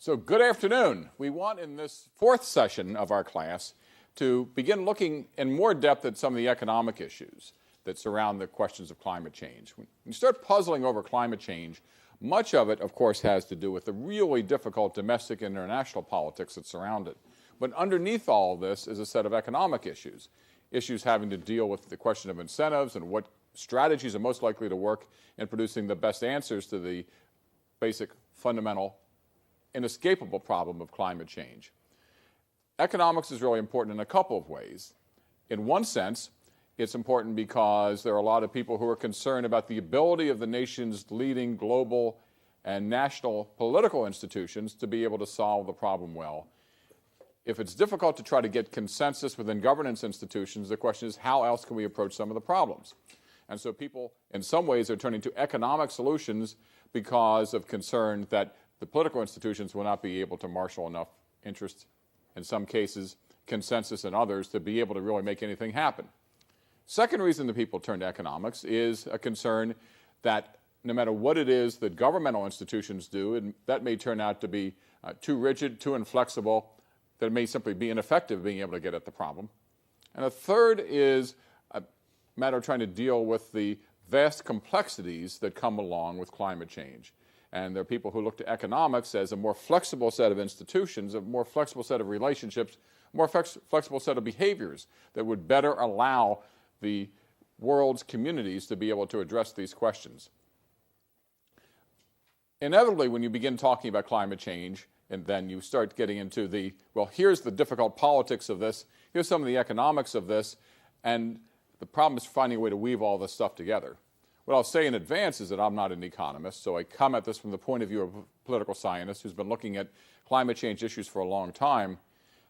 So good afternoon. We want in this fourth session of our class to begin looking in more depth at some of the economic issues that surround the questions of climate change. When you start puzzling over climate change, much of it, of course, has to do with the really difficult domestic and international politics that surround it. But underneath all of this is a set of economic issues, issues having to deal with the question of incentives and what strategies are most likely to work in producing the best answers to the basic, fundamental, inescapable problem of climate change. Economics is really important in a couple of ways. In one sense, it's important because there are a lot of people who are concerned about the ability of the nation's leading global and national political institutions to be able to solve the problem well. If it's difficult to try to get consensus within governance institutions, the question is how else can we approach some of the problems? And so people, in some ways, are turning to economic solutions because of concern that the political institutions will not be able to marshal enough interest, in some cases, consensus in others, to be able to really make anything happen. Second reason that people turn to economics is a concern that no matter what it is that governmental institutions do, and that may turn out to be too rigid, too inflexible, that it may simply be ineffective being able to get at the problem. And a third is a matter of trying to deal with the vast complexities that come along with climate change. And there are people who look to economics as a more flexible set of institutions, a more flexible set of relationships, a more flexible set of behaviors that would better allow the world's communities to be able to address these questions. Inevitably, when you begin talking about climate change, and then you start getting into the, well, here's the difficult politics of this, here's some of the economics of this, and the problem is finding a way to weave all this stuff together. What I'll say in advance is that I'm not an economist, so I come at this from the point of view of a political scientist who's been looking at climate change issues for a long time.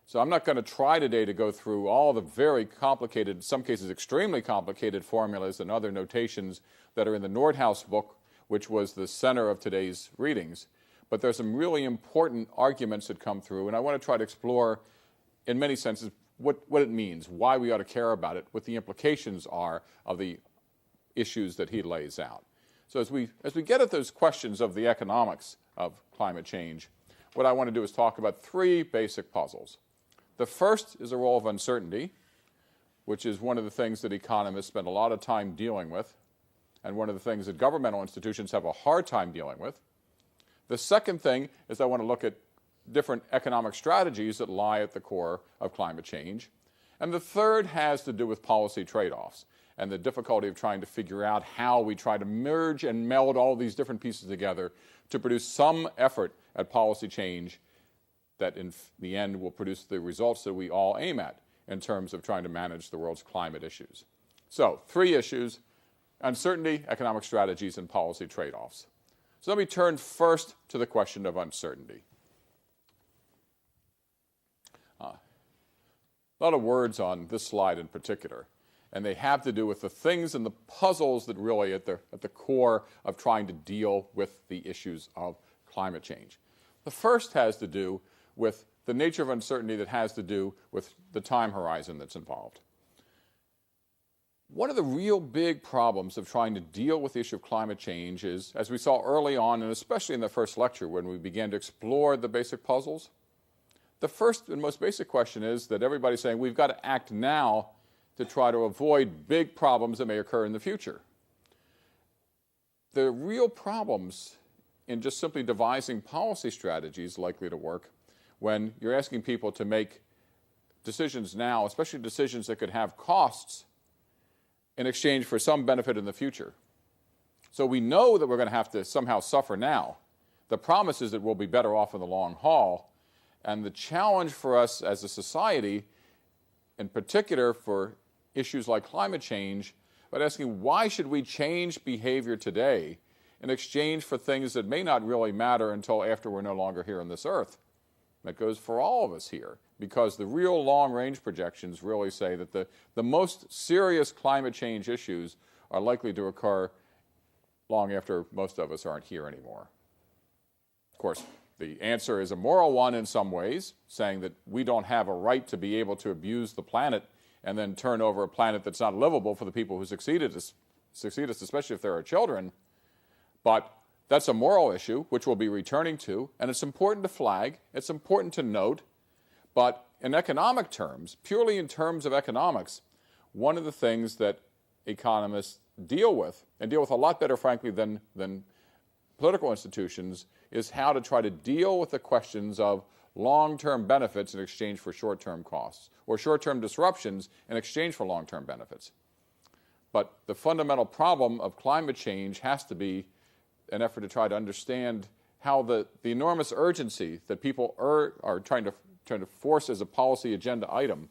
So I'm not going to try today to go through all the very complicated, in some cases extremely complicated formulas and other notations that are in the Nordhaus book, which was the center of today's readings. But there's some really important arguments that come through, and I want to try to explore, in many senses, what it means, why we ought to care about it, what the implications are of the issues that he lays out. So as we get at those questions of the economics of climate change, what I want to do is talk about three basic puzzles. The first is the role of uncertainty, which is one of the things that economists spend a lot of time dealing with, and one of the things that governmental institutions have a hard time dealing with. The second thing is I want to look at different economic strategies that lie at the core of climate change. And the third has to do with policy trade-offs and the difficulty of trying to figure out how we try to merge and meld all these different pieces together to produce some effort at policy change that in the end will produce the results that we all aim at in terms of trying to manage the world's climate issues. So, three issues: uncertainty, economic strategies, and policy trade-offs. So let me turn first to the question of uncertainty. A lot of words on this slide in particular, and they have to do with the things and the puzzles that really at the core of trying to deal with the issues of climate change. The first has to do with the nature of uncertainty that has to do with the time horizon that's involved. One of the real big problems of trying to deal with the issue of climate change is, as we saw early on, and especially in the first lecture when we began to explore the basic puzzles, the first and most basic question is that everybody's saying we've got to act now to try to avoid big problems that may occur in the future. The real problems in just simply devising policy strategies likely to work when you're asking people to make decisions now, especially decisions that could have costs, in exchange for some benefit in the future. So we know that we're going to have to somehow suffer now. The promise is that we'll be better off in the long haul. And the challenge for us as a society, in particular for issues like climate change, but asking why should we change behavior today in exchange for things that may not really matter until after we're no longer here on this earth. That goes for all of us here, because the real long-range projections really say that the most serious climate change issues are likely to occur long after most of us aren't here anymore. Of course, the answer is a moral one in some ways, saying that we don't have a right to be able to abuse the planet and then turn over a planet that's not livable for the people who succeeded us, especially if there are children. But That's a moral issue, which we'll be returning to, and it's important to flag, it's important to note, but in economic terms, purely in terms of economics, one of the things that economists deal with, and deal with a lot better, frankly, than political institutions, is how to try to deal with the questions of long-term benefits in exchange for short-term costs, or short-term disruptions in exchange for long-term benefits. But the fundamental problem of climate change has to be an effort to try to understand how the enormous urgency that people are trying to force as a policy agenda item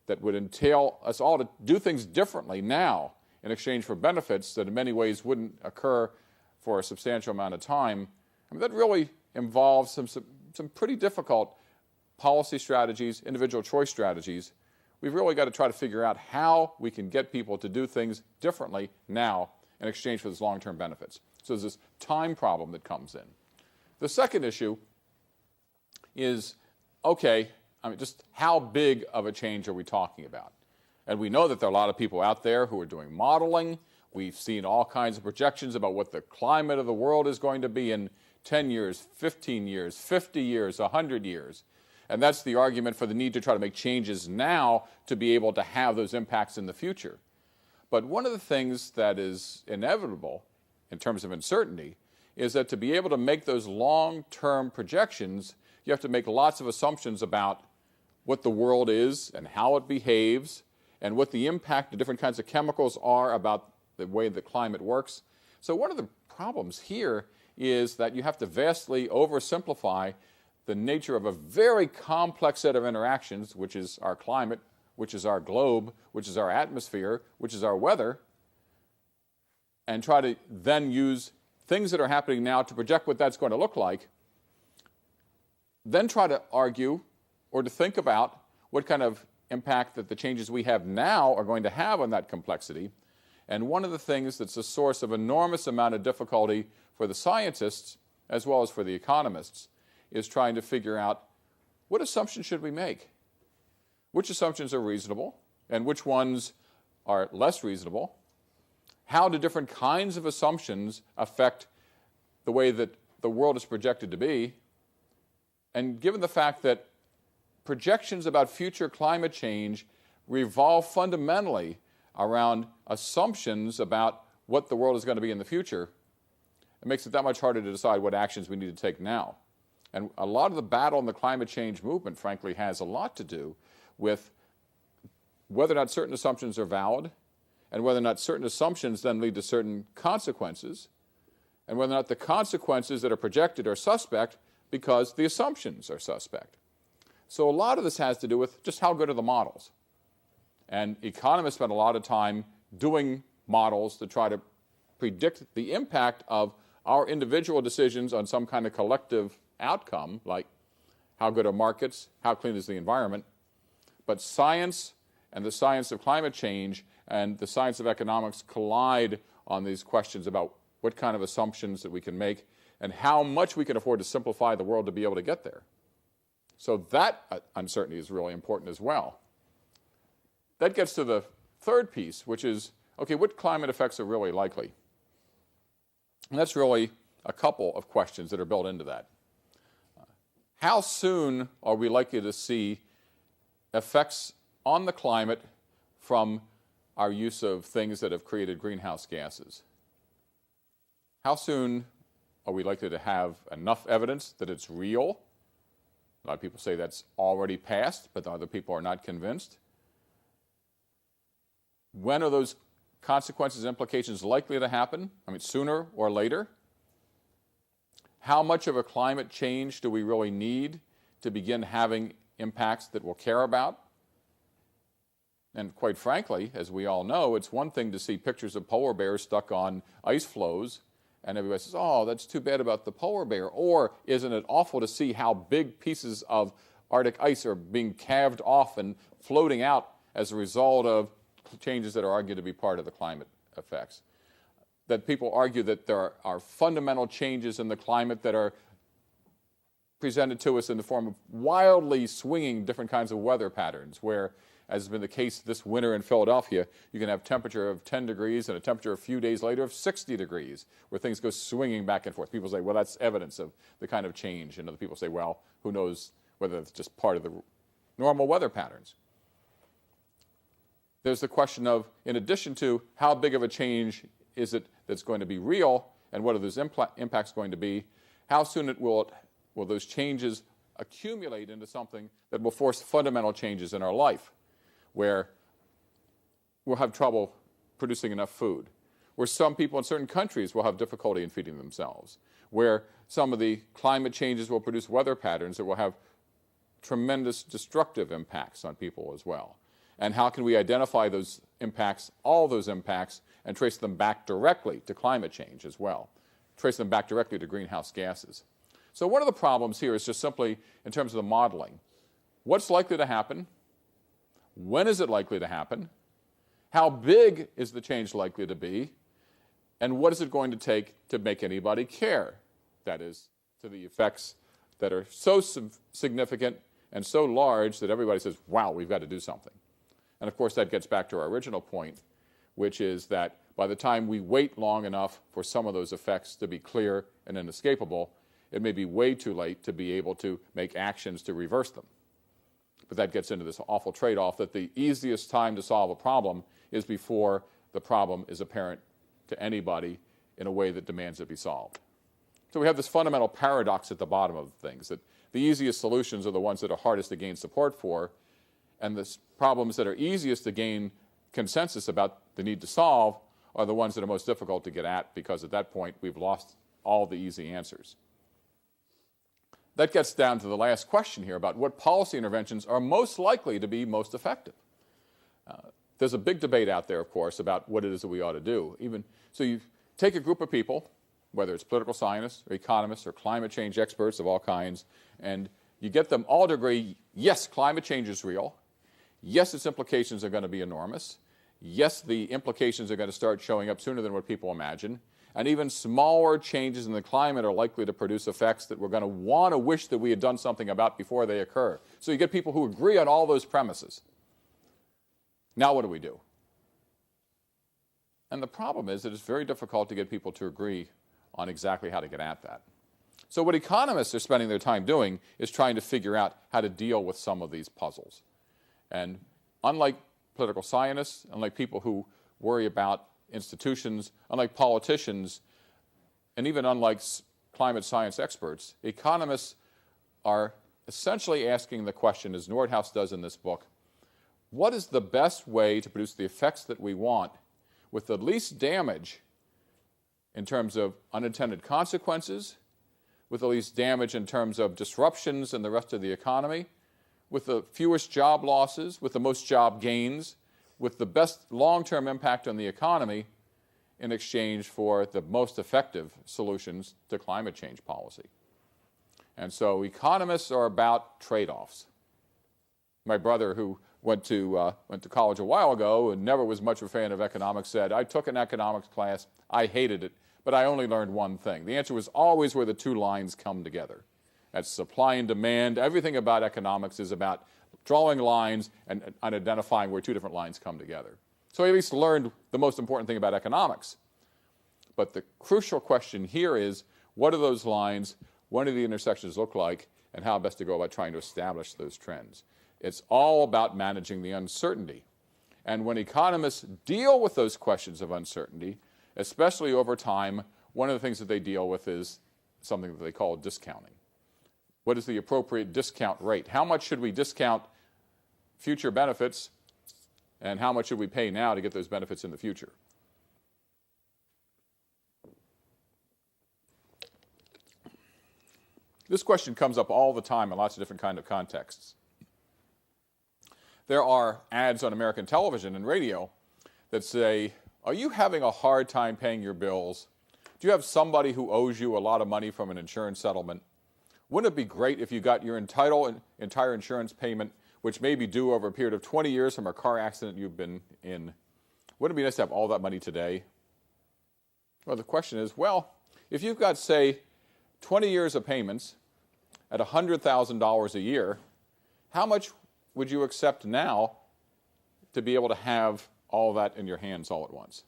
that would entail us all to do things differently now in exchange for benefits that in many ways wouldn't occur for a substantial amount of time. I mean, that really involves some pretty difficult policy strategies, individual choice strategies. We've really got to try to figure out how we can get people to do things differently now in exchange for those long-term benefits. So there's this time problem that comes in. The second issue is, okay, I mean, just how big of a change are we talking about? And we know that there are a lot of people out there who are doing modeling. We've seen all kinds of projections about what the climate of the world is going to be in 10 years, 15 years, 50 years, 100 years. And that's the argument for the need to try to make changes now to be able to have those impacts in the future. But one of the things that is inevitable in terms of uncertainty is that to be able to make those long-term projections, you have to make lots of assumptions about what the world is and how it behaves and what the impact of different kinds of chemicals are about the way the climate works. So one of the problems here is that you have to vastly oversimplify the nature of a very complex set of interactions, which is our climate, which is our globe, which is our atmosphere, which is our weather, and try to then use things that are happening now to project what that's going to look like, then try to argue or to think about what kind of impact that the changes we have now are going to have on that complexity. And one of the things that's a source of enormous amount of difficulty for the scientists as well as for the economists is trying to figure out what assumptions should we make? Which assumptions are reasonable and which ones are less reasonable? How do different kinds of assumptions affect the way that the world is projected to be? And given the fact that projections about future climate change revolve fundamentally around assumptions about what the world is going to be in the future, it makes it that much harder to decide what actions we need to take now. And a lot of the battle in the climate change movement, frankly, has a lot to do with whether or not certain assumptions are valid, and whether or not certain assumptions then lead to certain consequences, and whether or not the consequences that are projected are suspect because the assumptions are suspect. So a lot of this has to do with just how good are the models. And economists spend a lot of time doing models to try to predict the impact of our individual decisions on some kind of collective outcome, like how good are markets, how clean is the environment. But science and the science of climate change and the science of economics collide on these questions about what kind of assumptions that we can make and how much we can afford to simplify the world to be able to get there. So that uncertainty is really important as well. That gets to the third piece, which is, okay, what climate effects are really likely? And that's really a couple of questions that are built into that. How soon are we likely to see effects on the climate from our use of things that have created greenhouse gases? How soon are we likely to have enough evidence that it's real? A lot of people say that's already passed, but other people are not convinced. When are those consequences, implications likely to happen? I mean, sooner or later? How much of a climate change do we really need to begin having impacts that we'll care about? And quite frankly, as we all know, it's one thing to see pictures of polar bears stuck on ice floes, and everybody says, oh, that's too bad about the polar bear. Or isn't it awful to see how big pieces of Arctic ice are being calved off and floating out as a result of changes that are argued to be part of the climate effects? That people argue that there are fundamental changes in the climate that are presented to us in the form of wildly swinging different kinds of weather patterns, where as has been the case this winter in Philadelphia, you can have temperature of 10 degrees and a temperature a few days later of 60 degrees, where things go swinging back and forth. People say, well, that's evidence of the kind of change. And other people say, well, who knows whether it's just part of the normal weather patterns. There's the question of, in addition to how big of a change is it that's going to be real, and what are those impacts going to be, how soon will those changes accumulate into something that will force fundamental changes in our life, where we'll have trouble producing enough food, where some people in certain countries will have difficulty in feeding themselves, where some of the climate changes will produce weather patterns that will have tremendous destructive impacts on people as well. And how can we identify those impacts, all those impacts, and trace them back directly to climate change as well, trace them back directly to greenhouse gases. So one of the problems here is just simply in terms of the modeling. What's likely to happen? When is it likely to happen? How big is the change likely to be? And what is it going to take to make anybody care? That is, to the effects that are so significant and so large that everybody says, wow, we've got to do something. And of course, that gets back to our original point, which is that by the time we wait long enough for some of those effects to be clear and inescapable, it may be way too late to be able to make actions to reverse them. But that gets into this awful trade-off that the easiest time to solve a problem is before the problem is apparent to anybody in a way that demands it be solved. So we have this fundamental paradox at the bottom of things, that the easiest solutions are the ones that are hardest to gain support for, and the problems that are easiest to gain consensus about the need to solve are the ones that are most difficult to get at, because at that point we've lost all the easy answers. That gets down to the last question here about what policy interventions are most likely to be most effective. There's a big debate out there, of course, about what it is that we ought to do. So you take a group of people, whether it's political scientists or economists or climate change experts of all kinds, and you get them all to agree, yes, climate change is real. Yes, its implications are going to be enormous. Yes, the implications are going to start showing up sooner than what people imagine. And even smaller changes in the climate are likely to produce effects that we're going to want to wish that we had done something about before they occur. So you get people who agree on all those premises. Now what do we do? And the problem is that it's very difficult to get people to agree on exactly how to get at that. So what economists are spending their time doing is trying to figure out how to deal with some of these puzzles. And unlike political scientists, unlike people who worry about institutions, unlike politicians, and even unlike climate science experts, economists are essentially asking the question, as Nordhaus does in this book, what is the best way to produce the effects that we want with the least damage in terms of unintended consequences, with the least damage in terms of disruptions in the rest of the economy, with the fewest job losses, with the most job gains, with the best long-term impact on the economy in exchange for the most effective solutions to climate change policy. And so economists are about trade-offs. My brother, who went to college a while ago and never was much of a fan of economics, said, I took an economics class, I hated it, but I only learned one thing. The answer was always where the two lines come together. That's supply and demand. Everything about economics is about drawing lines and identifying where two different lines come together. So I at least learned the most important thing about economics. But the crucial question here is, what are those lines, what do the intersections look like, and how best to go about trying to establish those trends? It's all about managing the uncertainty. And when economists deal with those questions of uncertainty, especially over time, one of the things that they deal with is something that they call discounting. What is the appropriate discount rate? How much should we discount future benefits, and how much should we pay now to get those benefits in the future? This question comes up all the time in lots of different kinds of contexts. There are ads on American television and radio that say, are you having a hard time paying your bills? Do you have somebody who owes you a lot of money from an insurance settlement? Wouldn't it be great if you got your entire insurance payment, which may be due over a period of 20 years from a car accident you've been in? Wouldn't it be nice to have all that money today? Well, the question is, well, if you've got, say, 20 years of payments at $100,000 a year, how much would you accept now to be able to have all that in your hands all at once?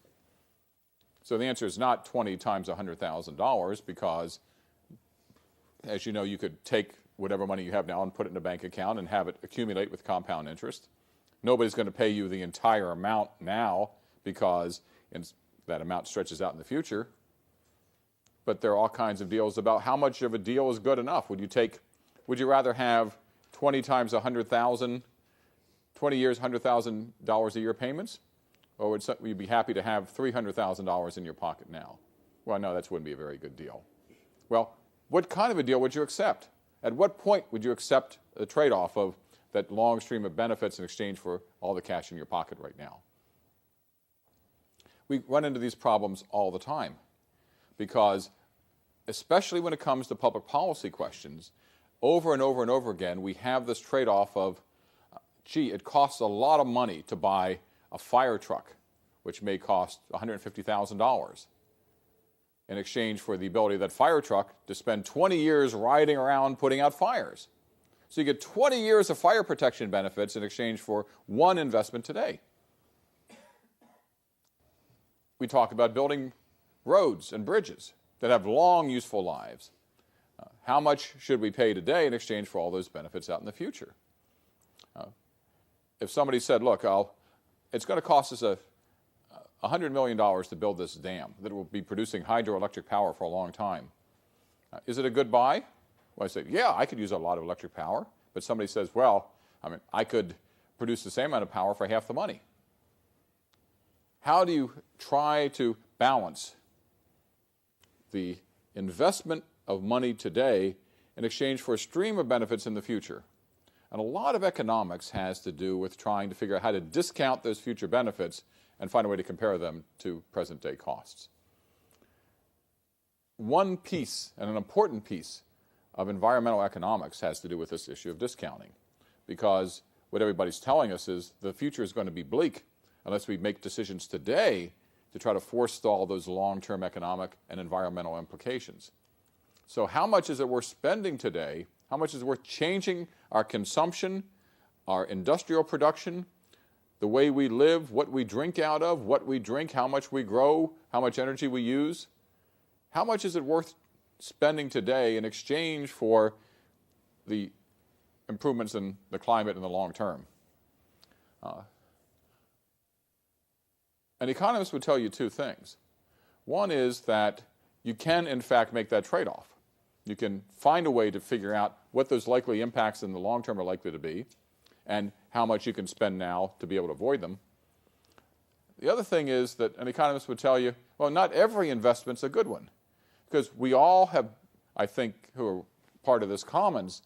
So the answer is not 20 times $100,000 because, as you know, you could take whatever money you have now and put it in a bank account and have it accumulate with compound interest. Nobody's going to pay you the entire amount now because that amount stretches out in the future. But there are all kinds of deals about how much of a deal is good enough. Would you rather have 20 times 100,000, 20 years, $100,000 a year payments? Or would you be happy to have $300,000 in your pocket now? Well, no, that wouldn't be a very good deal. Well, what kind of a deal would you accept? At what point would you accept the trade-off of that long stream of benefits in exchange for all the cash in your pocket right now? We run into these problems all the time because, especially when it comes to public policy questions, over and over and over again, we have this trade-off of, gee, it costs a lot of money to buy a fire truck, which may cost $150,000, in exchange for the ability of that fire truck to spend 20 years riding around putting out fires. So you get 20 years of fire protection benefits in exchange for one investment today. We talk about building roads and bridges that have long, useful lives. How much should we pay today in exchange for all those benefits out in the future? If somebody said, look, it's going to cost us $100 million to build this dam that will be producing hydroelectric power for a long time. Is it a good buy? Well, I say, yeah, I could use a lot of electric power. But somebody says, well, I could produce the same amount of power for half the money. How do you try to balance the investment of money today in exchange for a stream of benefits in the future? And a lot of economics has to do with trying to figure out how to discount those future benefits and find a way to compare them to present-day costs. One piece, and an important piece, of environmental economics has to do with this issue of discounting, because what everybody's telling us is the future is going to be bleak unless we make decisions today to try to forestall those long-term economic and environmental implications. So how much is it worth spending today? How much is it worth changing our consumption, our industrial production, the way we live, what we drink out of, what we drink, how much we grow, how much energy we use? How much is it worth spending today in exchange for the improvements in the climate in the long term? An economist would tell you two things. One is that you can, in fact, make that trade-off. You can find a way to figure out what those likely impacts in the long term are likely to be and how much you can spend now to be able to avoid them. The other thing is that an economist would tell you, well, not every investment's a good one, because we all have, I think, who are part of this commons,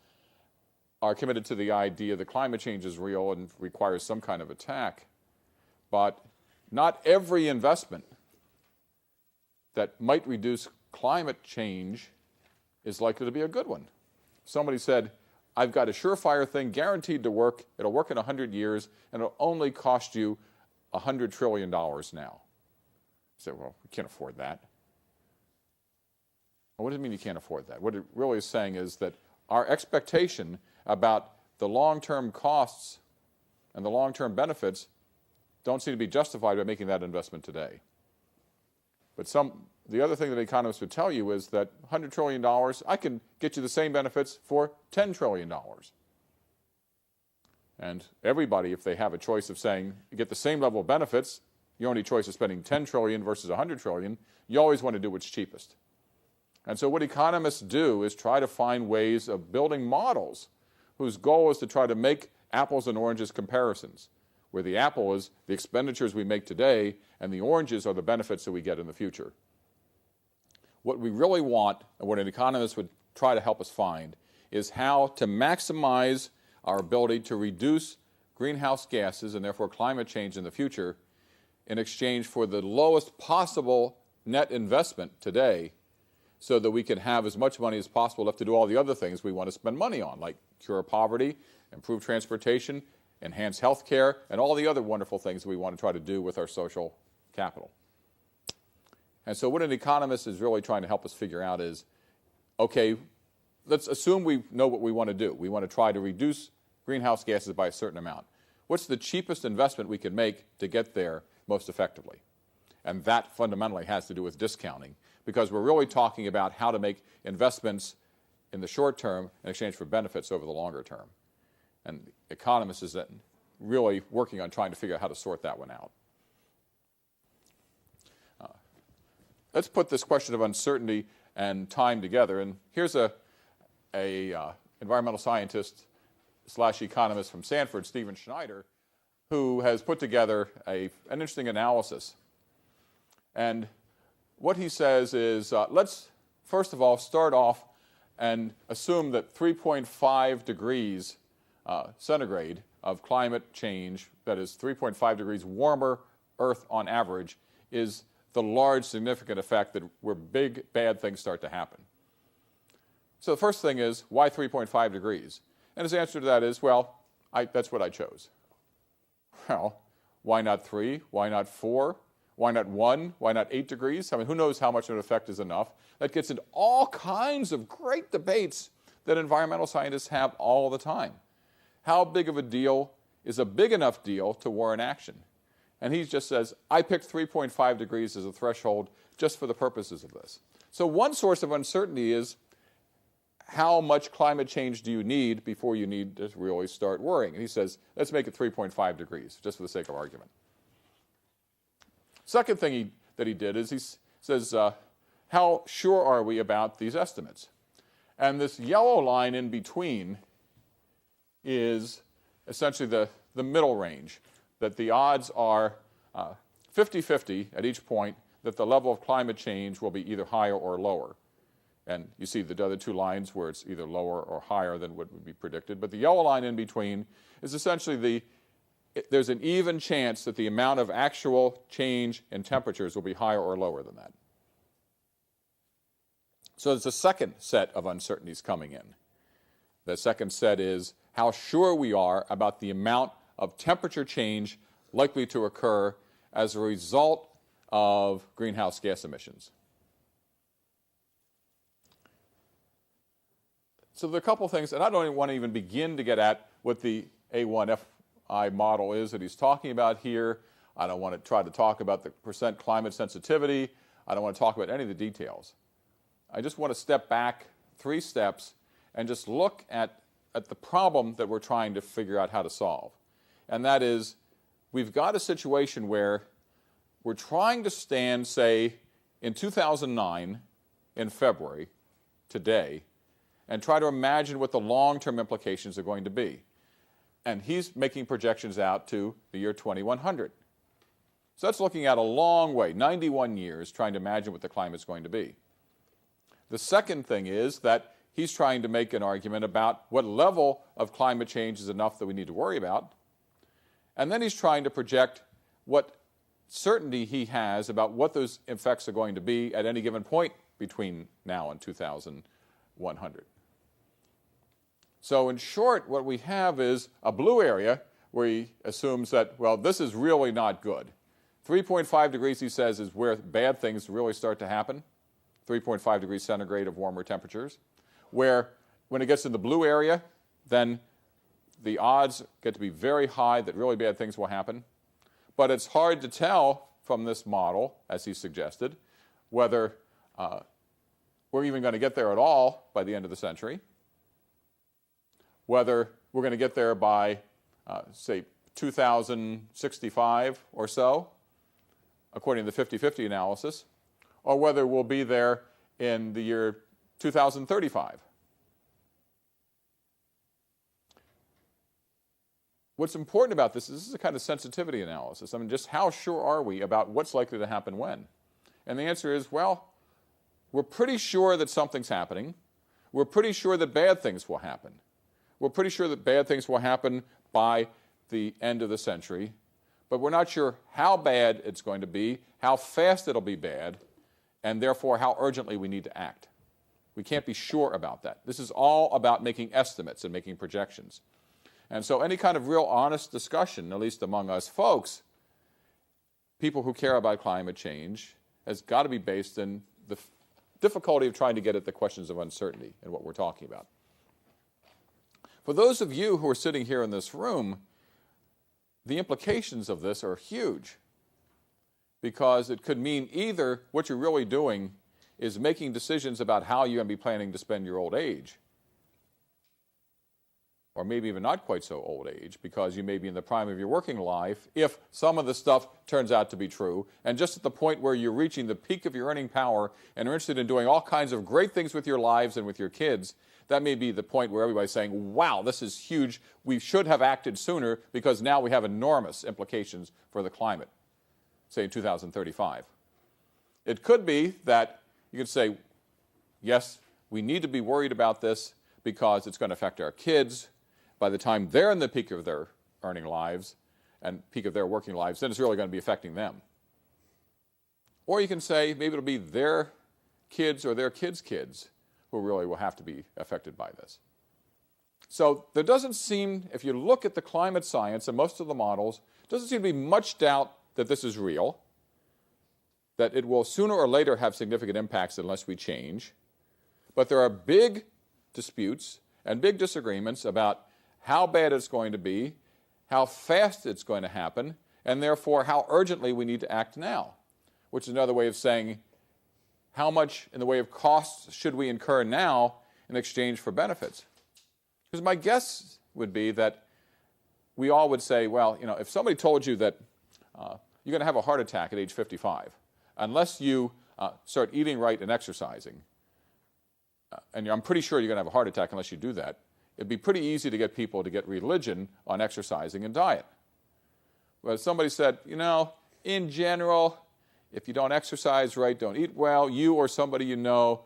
are committed to the idea that climate change is real and requires some kind of attack. But not every investment that might reduce climate change is likely to be a good one. Somebody said, I've got a surefire thing guaranteed to work. It'll work in 100 years, and it'll only cost you $100 trillion now. You say, well, we can't afford that. Well, what does it mean you can't afford that? What it really is saying is that our expectation about the long-term costs and the long-term benefits don't seem to be justified by making that investment today. But the other thing that economists would tell you is that $100 trillion, I can get you the same benefits for $10 trillion. And everybody, if they have a choice of saying, you get the same level of benefits, your only choice is spending $10 trillion versus $100 trillion, you always want to do what's cheapest. And so what economists do is try to find ways of building models whose goal is to try to make apples and oranges comparisons, where the apple is the expenditures we make today and the oranges are the benefits that we get in the future. What we really want, and what an economist would try to help us find, is how to maximize our ability to reduce greenhouse gases and therefore climate change in the future in exchange for the lowest possible net investment today, so that we can have as much money as possible left to do all the other things we want to spend money on, like cure poverty, improve transportation, enhance health care, and all the other wonderful things we want to try to do with our social capital. And so what an economist is really trying to help us figure out is, okay, let's assume we know what we want to do. We want to try to reduce greenhouse gases by a certain amount. What's the cheapest investment we can make to get there most effectively? And that fundamentally has to do with discounting, because we're really talking about how to make investments in the short term in exchange for benefits over the longer term. And economists is really working on trying to figure out how to sort that one out. Let's put this question of uncertainty and time together. And here's a environmental scientist / economist from Stanford, Stephen Schneider, who has put together an interesting analysis. And what he says is, let's first of all start off and assume that 3.5 degrees centigrade of climate change, that is 3.5 degrees warmer Earth on average, is the large significant effect that where big bad things start to happen. So the first thing is, why 3.5 degrees? And his answer to that is, well, that's what I chose. Well, why not 3? Why not 4? Why not 1? Why not 8 degrees? I mean, who knows how much of an effect is enough? That gets into all kinds of great debates that environmental scientists have all the time. How big of a deal is a big enough deal to warrant action? And he just says, I picked 3.5 degrees as a threshold just for the purposes of this. So one source of uncertainty is, how much climate change do you need before you need to really start worrying? And he says, let's make it 3.5 degrees, just for the sake of argument. Second thing that he did is he says, how sure are we about these estimates? And this yellow line in between is essentially the middle range, that the odds are 50-50 at each point that the level of climate change will be either higher or lower. And you see the other two lines where it's either lower or higher than what would be predicted. But the yellow line in between is essentially there's an even chance that the amount of actual change in temperatures will be higher or lower than that. So there's a second set of uncertainties coming in. The second set is how sure we are about the amount of temperature change likely to occur as a result of greenhouse gas emissions. So there are a couple of things, and I don't even want to even begin to get at what the A1FI model is that he's talking about here. I don't want to try to talk about the percent climate sensitivity. I don't want to talk about any of the details. I just want to step back 3 steps and just look at the problem that we're trying to figure out how to solve. And that is, we've got a situation where we're trying to stand, say, in 2009, in February, today, and try to imagine what the long-term implications are going to be. And he's making projections out to the year 2100. So that's looking at a long way, 91 years, trying to imagine what the climate's going to be. The second thing is that he's trying to make an argument about what level of climate change is enough that we need to worry about. And then he's trying to project what certainty he has about what those effects are going to be at any given point between now and 2100. So in short, what we have is a blue area where he assumes that, well, this is really not good. 3.5 degrees, he says, is where bad things really start to happen. 3.5 degrees centigrade of warmer temperatures. Where when it gets in the blue area, then the odds get to be very high that really bad things will happen. But it's hard to tell from this model, as he suggested, whether we're even going to get there at all by the end of the century, whether we're going to get there by, say, 2065 or so, according to the 50-50 analysis, or whether we'll be there in the year 2035. What's important about this is a kind of sensitivity analysis. I mean, just how sure are we about what's likely to happen when? And the answer is, well, we're pretty sure that something's happening. We're pretty sure that bad things will happen. We're pretty sure that bad things will happen by the end of the century, but we're not sure how bad it's going to be, how fast it'll be bad, and therefore how urgently we need to act. We can't be sure about that. This is all about making estimates and making projections. And so any kind of real honest discussion, at least among us folks, people who care about climate change, has got to be based in the difficulty of trying to get at the questions of uncertainty and what we're talking about. For those of you who are sitting here in this room, the implications of this are huge, because it could mean either what you're really doing is making decisions about how you're going to be planning to spend your old age, or maybe even not quite so old age, because you may be in the prime of your working life if some of the stuff turns out to be true, and just at the point where you're reaching the peak of your earning power and are interested in doing all kinds of great things with your lives and with your kids, that may be the point where everybody's saying, wow, this is huge, we should have acted sooner because now we have enormous implications for the climate, say in 2035. It could be that you could say, yes, we need to be worried about this because it's going to affect our kids. By the time they're in the peak of their earning lives and peak of their working lives, then it's really going to be affecting them. Or you can say maybe it'll be their kids or their kids' kids who really will have to be affected by this. So there doesn't seem, if you look at the climate science and most of the models, doesn't seem to be much doubt that this is real, that it will sooner or later have significant impacts unless we change. But there are big disputes and big disagreements about how bad it's going to be, how fast it's going to happen, and therefore how urgently we need to act now, which is another way of saying how much in the way of costs should we incur now in exchange for benefits. Because my guess would be that we all would say, well, you know, if somebody told you that you're going to have a heart attack at age 55, unless you start eating right and exercising, and I'm pretty sure you're going to have a heart attack unless you do that, it'd be pretty easy to get people to get religion on exercising and diet. But if somebody said, you know, in general, if you don't exercise right, don't eat well, you or somebody you know,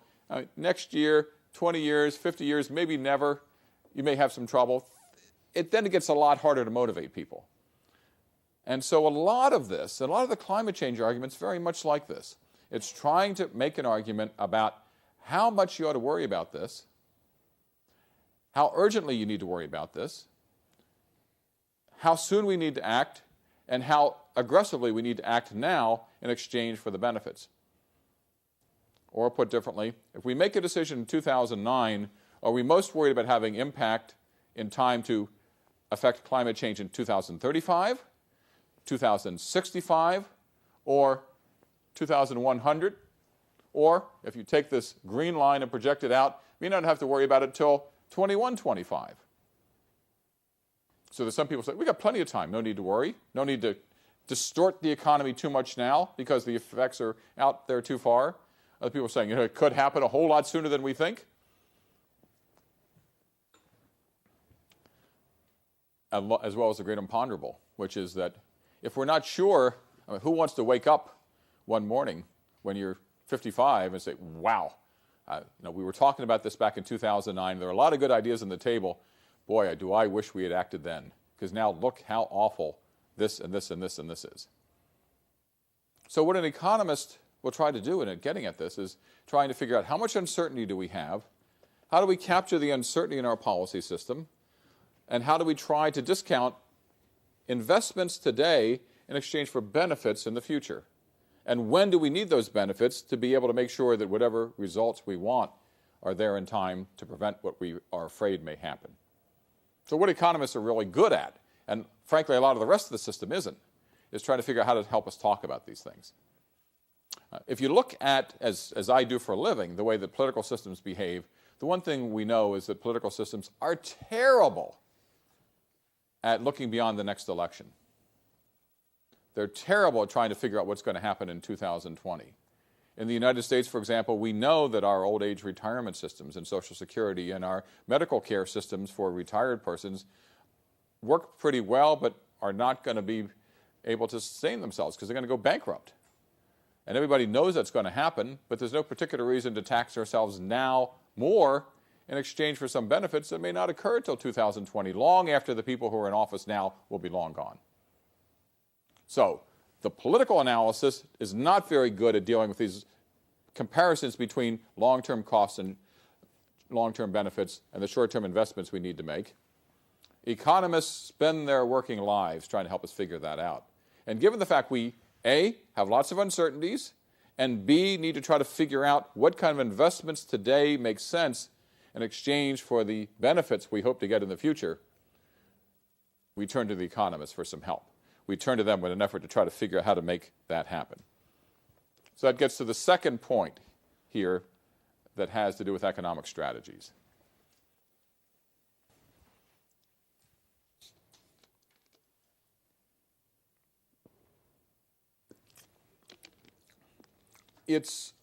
next year, 20 years, 50 years, maybe never, you may have some trouble. Then it gets a lot harder to motivate people. And so a lot of this, and a lot of the climate change arguments, very much like this. It's trying to make an argument about how much you ought to worry about this, how urgently you need to worry about this, how soon we need to act, and how aggressively we need to act now in exchange for the benefits. Or put differently, if we make a decision in 2009, are we most worried about having impact in time to affect climate change in 2035, 2065, or 2100? Or if you take this green line and project it out, you may not have to worry about it till 2125. So there's some people say, we got plenty of time, no need to worry, no need to distort the economy too much now because the effects are out there too far. Other people are saying, you know, it could happen a whole lot sooner than we think. As well as the great imponderable, which is that if we're not sure, I mean, who wants to wake up one morning when you're 55 and say, wow, we were talking about this back in 2009. There are a lot of good ideas on the table. Boy, do I wish we had acted then, because now look how awful this and this and this and this is. So what an economist will try to do in getting at this is trying to figure out how much uncertainty do we have, how do we capture the uncertainty in our policy system, and how do we try to discount investments today in exchange for benefits in the future. And when do we need those benefits to be able to make sure that whatever results we want are there in time to prevent what we are afraid may happen. So what economists are really good at, and frankly a lot of the rest of the system isn't, is trying to figure out how to help us talk about these things. If you look at, as I do for a living, the way that political systems behave, the one thing we know is that political systems are terrible at looking beyond the next election. They're terrible at trying to figure out what's going to happen in 2020. In the United States, for example, we know that our old age retirement systems and Social Security and our medical care systems for retired persons work pretty well, but are not going to be able to sustain themselves because they're going to go bankrupt. And everybody knows that's going to happen, but there's no particular reason to tax ourselves now more in exchange for some benefits that may not occur until 2020, long after the people who are in office now will be long gone. So the political analysis is not very good at dealing with these comparisons between long-term costs and long-term benefits and the short-term investments we need to make. Economists spend their working lives trying to help us figure that out. And given the fact we, A, have lots of uncertainties, and B, need to try to figure out what kind of investments today make sense in exchange for the benefits we hope to get in the future, we turn to the economists for some help. we turn to them in an effort to try to figure out how to make that happen. So that gets to the second point here that has to do with economic strategies. It's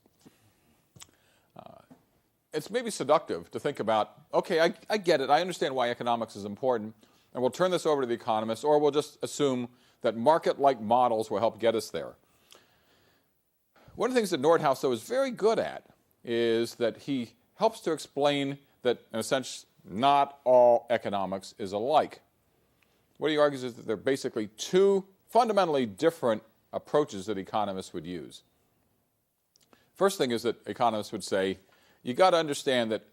maybe seductive to think about, okay, I get it. I understand why economics is important, and we'll turn this over to the economists, or we'll just assume that market-like models will help get us there. One of the things that Nordhaus, though, is very good at is that he helps to explain that, in a sense, not all economics is alike. What he argues is that there are basically two fundamentally different approaches that economists would use. First thing is that economists would say, you got to understand that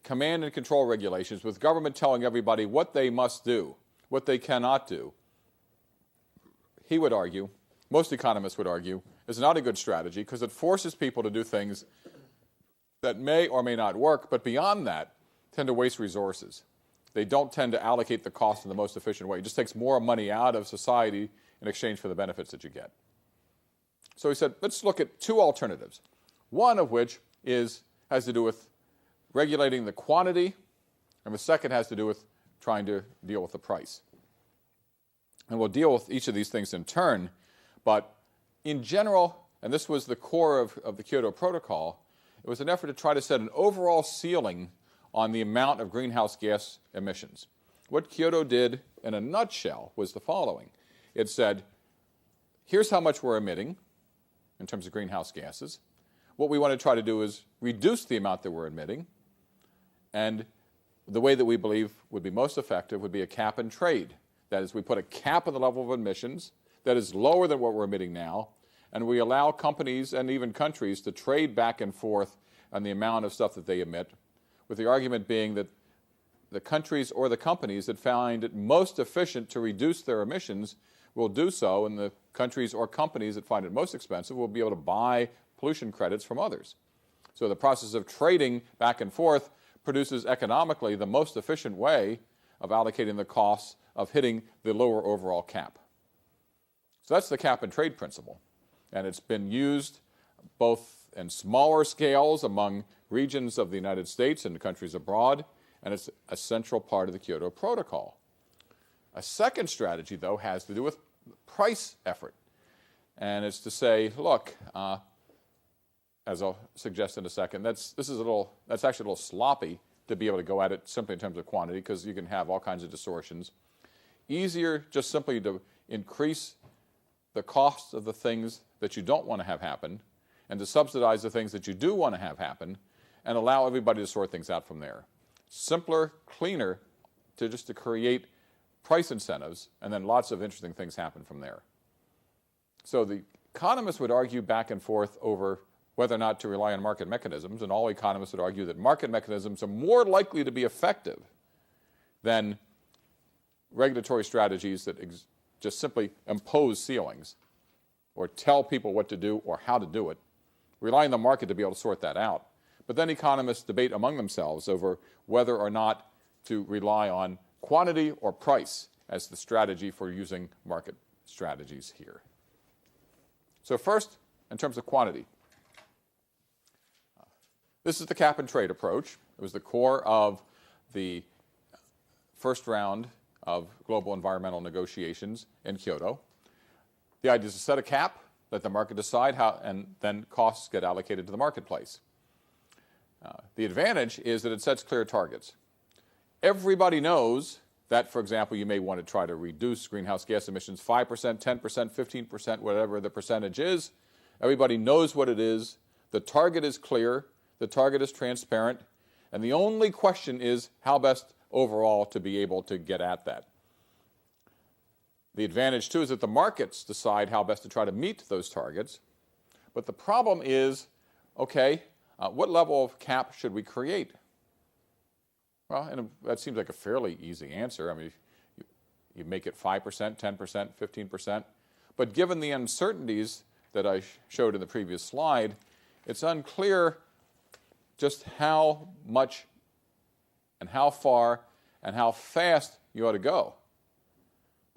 command and control regulations, with government telling everybody what they must do, what they cannot do, he would argue, most economists would argue, is not a good strategy because it forces people to do things that may or may not work, but beyond that, tend to waste resources. They don't tend to allocate the cost in the most efficient way. It just takes more money out of society in exchange for the benefits that you get. So he said, let's look at two alternatives, one of which has to do with regulating the quantity, and the second has to do with trying to deal with the price. And we'll deal with each of these things in turn, but in general, and this was the core of the Kyoto Protocol, it was an effort to try to set an overall ceiling on the amount of greenhouse gas emissions. What Kyoto did, in a nutshell, was the following. It said, here's how much we're emitting in terms of greenhouse gases. What we want to try to do is reduce the amount that we're emitting, and the way that we believe would be most effective would be a cap and trade. That is, we put a cap on the level of emissions that is lower than what we're emitting now, and we allow companies and even countries to trade back and forth on the amount of stuff that they emit, with the argument being that the countries or the companies that find it most efficient to reduce their emissions will do so, and the countries or companies that find it most expensive will be able to buy pollution credits from others. So the process of trading back and forth produces economically the most efficient way of allocating the costs of hitting the lower overall cap. So that's the cap and trade principle. And it's been used both in smaller scales among regions of the United States and countries abroad, and it's a central part of the Kyoto Protocol. A second strategy, though, has to do with price effort. And it's to say, look, as I'll suggest in a second, that's actually a little sloppy to be able to go at it simply in terms of quantity, because you can have all kinds of distortions. Easier just simply to increase the cost of the things that you don't want to have happen, and to subsidize the things that you do want to have happen, and allow everybody to sort things out from there. Simpler, cleaner, to create price incentives, and then lots of interesting things happen from there. So the economists would argue back and forth over whether or not to rely on market mechanisms, and all economists would argue that market mechanisms are more likely to be effective than regulatory strategies that just simply impose ceilings or tell people what to do or how to do it, rely on the market to be able to sort that out. But then economists debate among themselves over whether or not to rely on quantity or price as the strategy for using market strategies here. So first, in terms of quantity, this is the cap and trade approach. It was the core of the first round of global environmental negotiations in Kyoto. The idea is to set a cap, let the market decide how, and then costs get allocated to the marketplace. The advantage is that it sets clear targets. Everybody knows that, for example, you may want to try to reduce greenhouse gas emissions 5%, 10%, 15%, whatever the percentage is. Everybody knows what it is. The target is clear. The target is transparent. And the only question is how best overall to be able to get at that. The advantage, too, is that the markets decide how best to try to meet those targets. But the problem is, okay, what level of cap should we create? Well, that seems like a fairly easy answer. I mean, you make it 5%, 10%, 15%. But given the uncertainties that I showed in the previous slide, it's unclear just how much and how far and how fast you ought to go.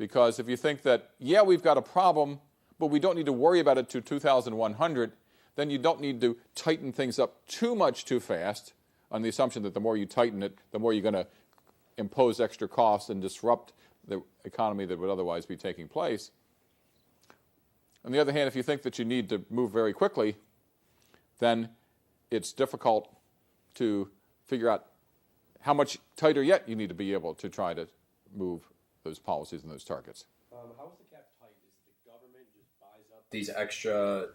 Because if you think that, yeah, we've got a problem, but we don't need to worry about it to 2100, then you don't need to tighten things up too much too fast on the assumption that the more you tighten it, the more you're going to impose extra costs and disrupt the economy that would otherwise be taking place. On the other hand, if you think that you need to move very quickly, then it's difficult to figure out how much tighter yet you need to be able to try to move those policies and those targets. How is the cap tight? Is it the government just buys up these extra,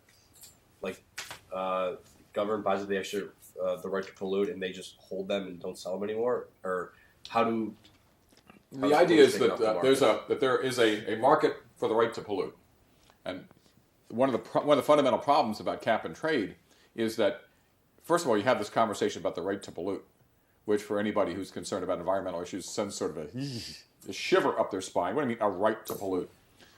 government buys up the extra, the right to pollute, and they just hold them and don't sell them anymore? Or how do... The idea is that there is a market for the right to pollute. And one of the fundamental problems about cap and trade is that, first of all, you have this conversation about the right to pollute, which for anybody who's concerned about environmental issues sends sort of a shiver up their spine. What do you mean, a right to pollute?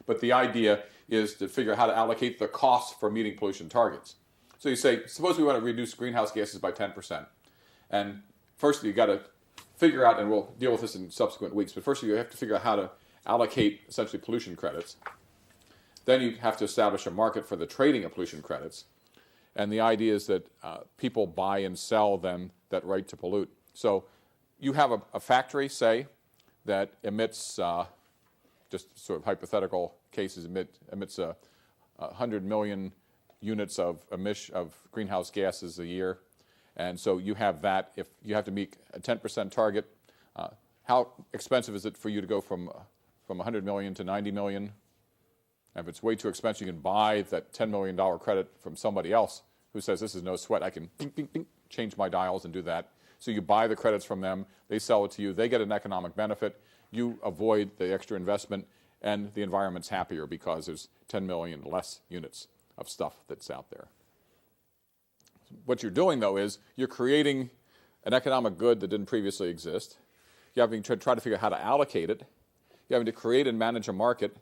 But the idea is to figure out how to allocate the costs for meeting pollution targets. So you say, suppose we want to reduce greenhouse gases by 10%. And first you got to figure out, and we'll deal with this in subsequent weeks, but first you have to figure out how to allocate essentially pollution credits. Then you have to establish a market for the trading of pollution credits. And the idea is that people buy and sell them that right to pollute. So you have a factory, say, that emits, just sort of hypothetical cases, emits 100 million units of greenhouse gases a year. And so you have that. If you have to meet a 10% target, how expensive is it for you to go from 100 million to 90 million? And if it's way too expensive, you can buy that $10 million credit from somebody else who says, this is no sweat. I can ding, ding, ding, change my dials and do that. So you buy the credits from them. They sell it to you. They get an economic benefit. You avoid the extra investment, and the environment's happier because there's 10 million less units of stuff that's out there. What you're doing, though, is you're creating an economic good that didn't previously exist. You're having to try to figure out how to allocate it. You're having to create and manage a market,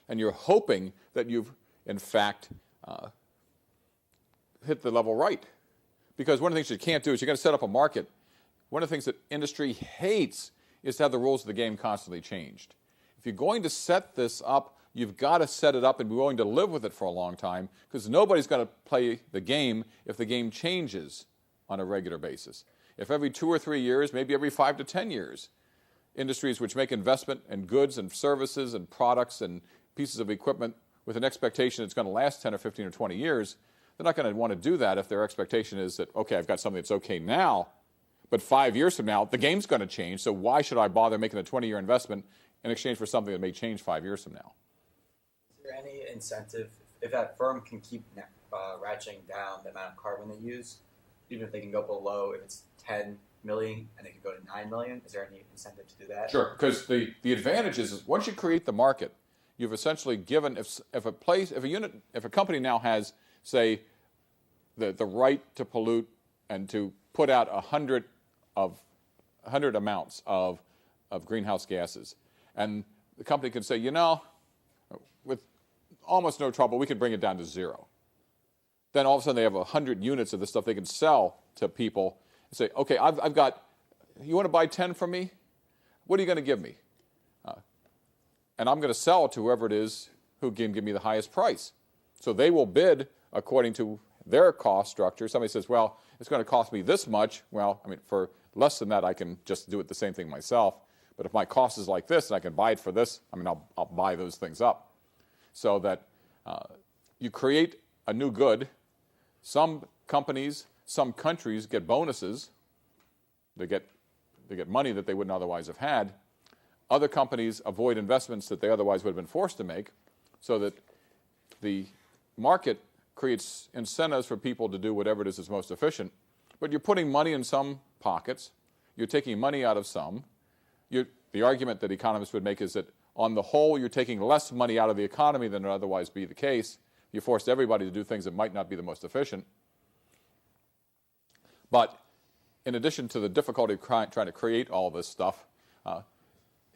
and you're hoping that you've, in fact, hit the level right. Because one of the things you can't do is you've got to set up a market. One of the things that industry hates is to have the rules of the game constantly changed. If you're going to set this up, you've got to set it up and be willing to live with it for a long time, because nobody's going to play the game if the game changes on a regular basis. If every 2 or 3 years, maybe every 5 to 10 years, industries which make investment in goods and services and products and pieces of equipment with an expectation it's going to last 10 or 15 or 20 years, they're not going to want to do that if their expectation is that, okay, I've got something that's okay now, but 5 years from now, the game's going to change, so why should I bother making a 20-year investment in exchange for something that may change 5 years from now? Is there any incentive, if that firm can keep ratcheting down the amount of carbon they use, even if they can go below, if it's 10 million and they can go to 9 million, is there any incentive to do that? Sure, because the advantage is once you create the market, you've essentially given, if a company now has, say, the right to pollute and to put out 100 amounts of greenhouse gases, and the company can say, with almost no trouble, we can bring it down to 0. Then all of a sudden they have 100 units of this stuff they can sell to people and say, okay, I've got, you want to buy 10 from me? What are you going to give me? And I'm going to sell it to whoever it is who can give me the highest price. So they will bid according to their cost structure. Somebody says, well, it's going to cost me this much. Well, for less than that, I can just do it the same thing myself. But if my cost is like this and I can buy it for this, I'll buy those things up. So that you create a new good. Some companies, some countries get bonuses. They get money that they wouldn't otherwise have had. Other companies avoid investments that they otherwise would have been forced to make, so that the market creates incentives for people to do whatever it is that's most efficient. But you're putting money in some pockets. You're taking money out of some. The argument that economists would make is that on the whole, you're taking less money out of the economy than would otherwise be the case. You forced everybody to do things that might not be the most efficient. But in addition to the difficulty of trying to create all this stuff,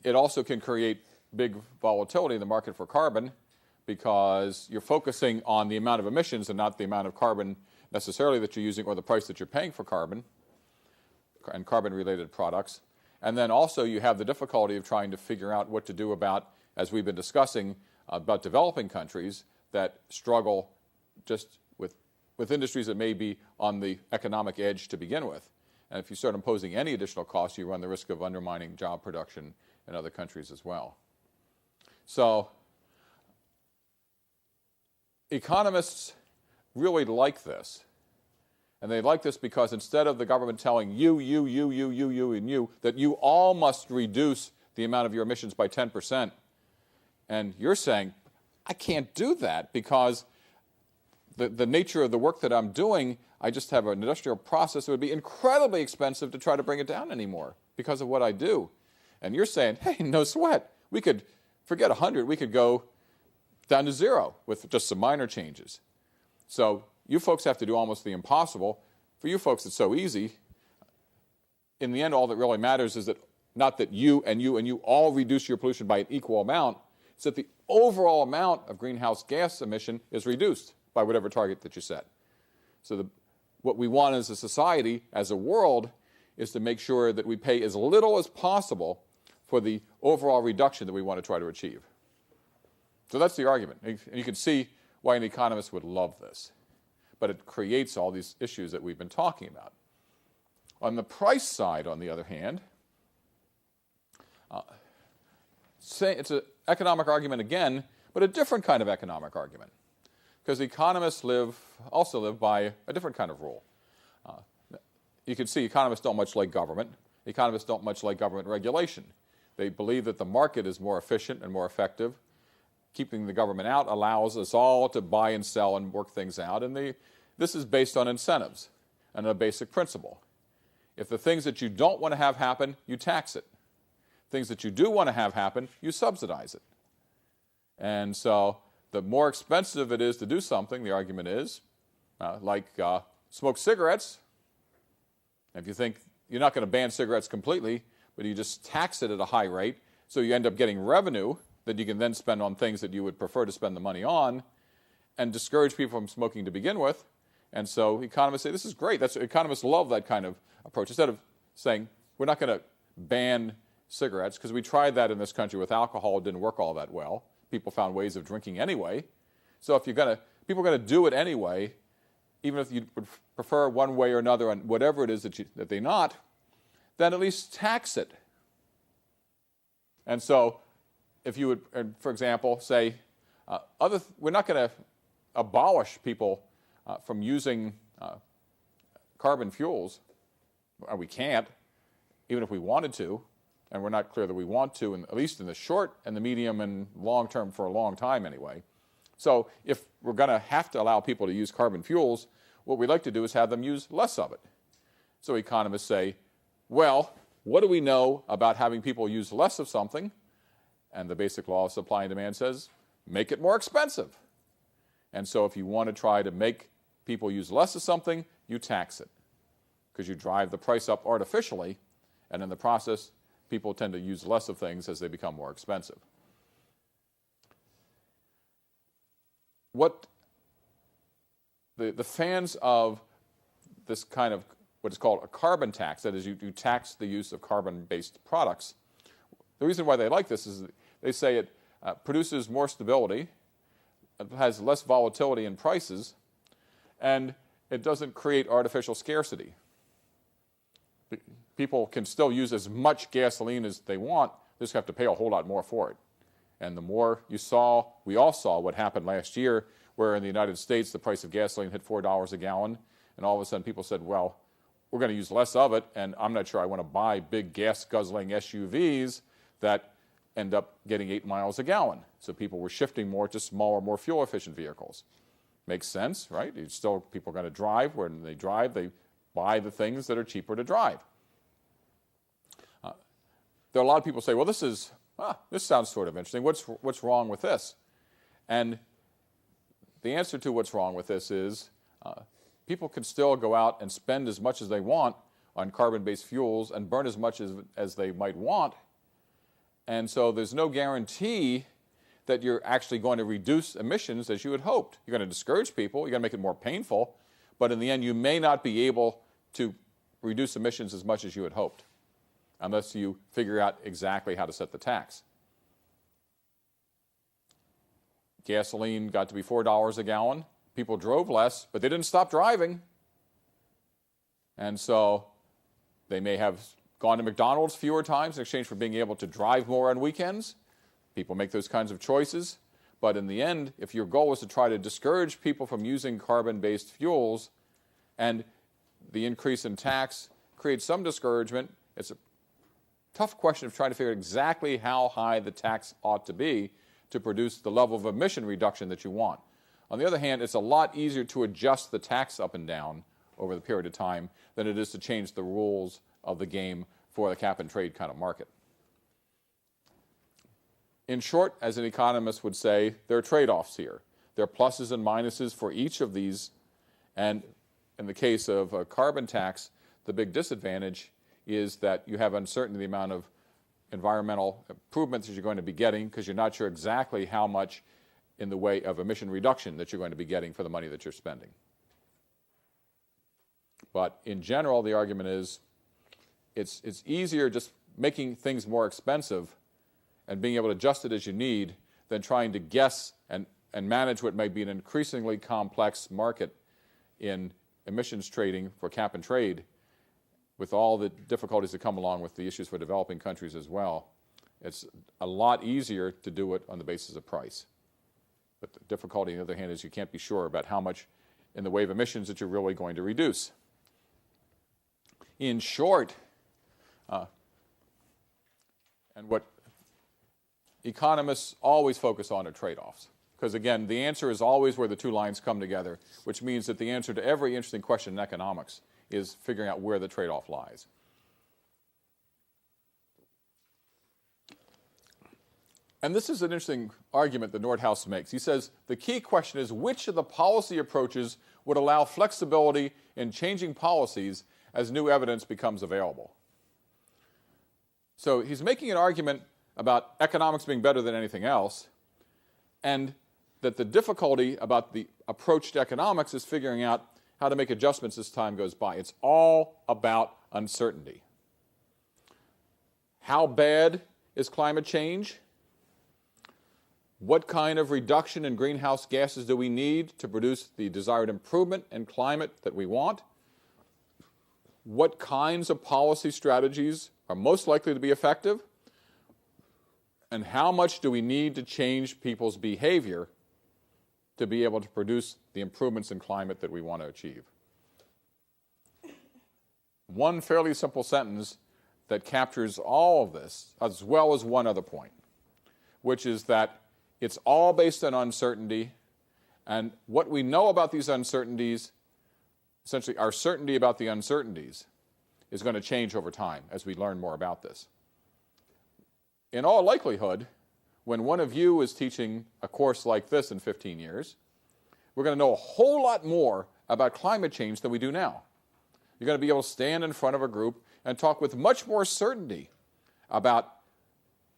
it also can create big volatility in the market for carbon, because you're focusing on the amount of emissions and not the amount of carbon necessarily that you're using or the price that you're paying for carbon and carbon-related products. And then also you have the difficulty of trying to figure out what to do about as we've been discussing about developing countries that struggle just with industries that may be on the economic edge to begin with. And if you start imposing any additional costs, you run the risk of undermining job production in other countries as well. So economists really like this. And they like this because instead of the government telling you, and you, that you all must reduce the amount of your emissions by 10%, and you're saying, I can't do that because the nature of the work that I'm doing, I just have an industrial process. It would be incredibly expensive to try to bring it down anymore because of what I do. And you're saying, hey, no sweat. We could forget 100. We could go down to 0 with just some minor changes. So you folks have to do almost the impossible. For you folks, it's so easy. In the end, all that really matters is that not that you and you all reduce your pollution by an equal amount. It's that the overall amount of greenhouse gas emission is reduced by whatever target that you set. So what we want as a society, as a world, is to make sure that we pay as little as possible for the overall reduction that we want to try to achieve. So that's the argument. And you can see why an economist would love this. But it creates all these issues that we've been talking about. On the price side, on the other hand, it's an economic argument again, but a different kind of economic argument. Because economists also live by a different kind of rule. You can see economists don't much like government. Economists don't much like government regulation. They believe that the market is more efficient and more effective. Keeping the government out allows us all to buy and sell and work things out. And this is based on incentives and a basic principle. If the things that you don't want to have happen, you tax it. Things that you do want to have happen, you subsidize it. And so the more expensive it is to do something, the argument is, smoke cigarettes. If you think you're not going to ban cigarettes completely, but you just tax it at a high rate, so you end up getting revenue that you can then spend on things that you would prefer to spend the money on, and discourage people from smoking to begin with. And so economists say, this is great. Economists love that kind of approach. Instead of saying, we're not going to ban cigarettes, because we tried that in this country with alcohol, it didn't work all that well. People found ways of drinking anyway. So if people are going to do it anyway, even if you would prefer one way or another on whatever it is that they not, then at least tax it. And so if you would, for example, say, we're not going to abolish people from using carbon fuels. We can't, even if we wanted to. And we're not clear that we want to, at least in the short and the medium and long term for a long time anyway. So if we're going to have to allow people to use carbon fuels, what we'd like to do is have them use less of it. So economists say, well, what do we know about having people use less of something? And the basic law of supply and demand says, make it more expensive. And so if you want to try to make people use less of something, you tax it. Because you drive the price up artificially, and in the process, people tend to use less of things as they become more expensive. What the fans of this kind of what is called a carbon tax, that is, you tax the use of carbon-based products, the reason why they like this is they say it produces more stability, it has less volatility in prices, and it doesn't create artificial scarcity. People can still use as much gasoline as they want, they just have to pay a whole lot more for it. And the more we all saw what happened last year, where in the United States the price of gasoline hit $4 a gallon, and all of a sudden people said, well, we're going to use less of it, and I'm not sure I want to buy big gas-guzzling SUVs that end up getting 8 miles a gallon. So people were shifting more to smaller, more fuel-efficient vehicles. Makes sense, right? People are going to drive. When they drive, they buy the things that are cheaper to drive. There are a lot of people say, well, this sounds sort of interesting. What's wrong with this? And the answer to what's wrong with this is people can still go out and spend as much as they want on carbon-based fuels and burn as much as they might want. And so there's no guarantee that you're actually going to reduce emissions as you had hoped. You're going to discourage people. You're going to make it more painful. But in the end, you may not be able to reduce emissions as much as you had hoped, unless you figure out exactly how to set the tax. gasoline got to be $4 a gallon, people drove less, but they didn't stop driving. And so they may have gone to McDonald's fewer times in exchange for being able to drive more on weekends. People make those kinds of choices. But in the end, if your goal is to try to discourage people from using carbon-based fuels, and the increase in tax creates some discouragement, it's a tough question of trying to figure out exactly how high the tax ought to be to produce the level of emission reduction that you want. On the other hand, it's a lot easier to adjust the tax up and down over the period of time than it is to change the rules of the game for the cap and trade kind of market. In short, as an economist would say, there are trade-offs here. There are pluses and minuses for each of these, and in the case of a carbon tax, the big disadvantage is that you have uncertainty in the amount of environmental improvements that you're going to be getting because you're not sure exactly how much in the way of emission reduction that you're going to be getting for the money that you're spending. But in general, the argument is it's easier just making things more expensive and being able to adjust it as you need than trying to guess and manage what may be an increasingly complex market in emissions trading for cap and trade, with all the difficulties that come along with the issues for developing countries as well. It's a lot easier to do it on the basis of price. But the difficulty, on the other hand, is you can't be sure about how much in the way of emissions that you're really going to reduce. In short, and what economists always focus on are trade-offs. Because again, the answer is always where the two lines come together, which means that the answer to every interesting question in economics is figuring out where the trade-off lies. And this is an interesting argument that Nordhaus makes. He says the key question is which of the policy approaches would allow flexibility in changing policies as new evidence becomes available. So he's making an argument about economics being better than anything else, and that the difficulty about the approach to economics is figuring out how to make adjustments as time goes by. It's all about uncertainty. How bad is climate change? What kind of reduction in greenhouse gases do we need to produce the desired improvement in climate that we want? What kinds of policy strategies are most likely to be effective? And how much do we need to change people's behavior to be able to produce the improvements in climate that we want to achieve? One fairly simple sentence that captures all of this, as well as one other point, which is that it's all based on uncertainty, and what we know about these uncertainties, essentially our certainty about the uncertainties, is going to change over time as we learn more about this. In all likelihood, when one of you is teaching a course like this in 15 years, we're going to know a whole lot more about climate change than we do now. You're going to be able to stand in front of a group and talk with much more certainty about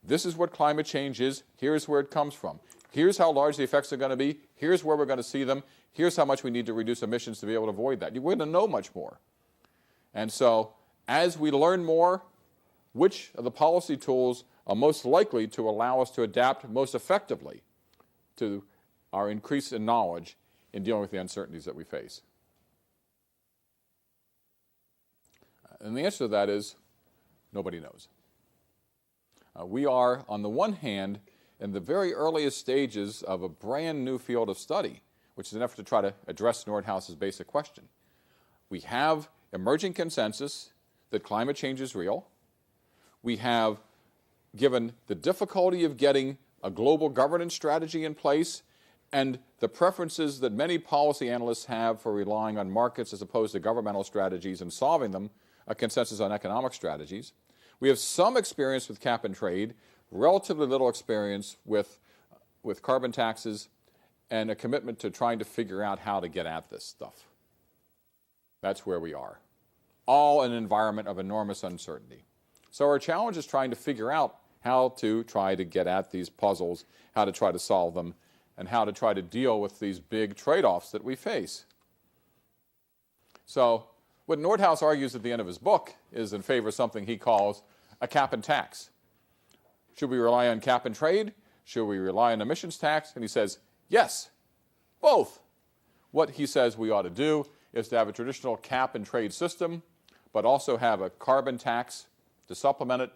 this is what climate change is, here's where it comes from, here's how large the effects are going to be, here's where we're going to see them, here's how much we need to reduce emissions to be able to avoid that. You're going to know much more. And so as we learn more, which of the policy tools are most likely to allow us to adapt most effectively to our increase in knowledge in dealing with the uncertainties that we face? And the answer to that is nobody knows. We are, on the one hand, in the very earliest stages of a brand new field of study, which is an effort to try to address Nordhaus's basic question. We have emerging consensus that climate change is real. We have, given the difficulty of getting a global governance strategy in place and the preferences that many policy analysts have for relying on markets as opposed to governmental strategies and solving them, a consensus on economic strategies. We have some experience with cap and trade, relatively little experience with carbon taxes, and a commitment to trying to figure out how to get at this stuff. That's where we are. All in an environment of enormous uncertainty. So our challenge is trying to figure out how to try to get at these puzzles, how to try to solve them, and how to try to deal with these big trade-offs that we face. So what Nordhaus argues at the end of his book is in favor of something he calls a cap and tax. Should we rely on cap and trade? Should we rely on emissions tax? And he says, Yes, both. What he says we ought to do is to have a traditional cap and trade system, but also have a carbon tax to supplement it,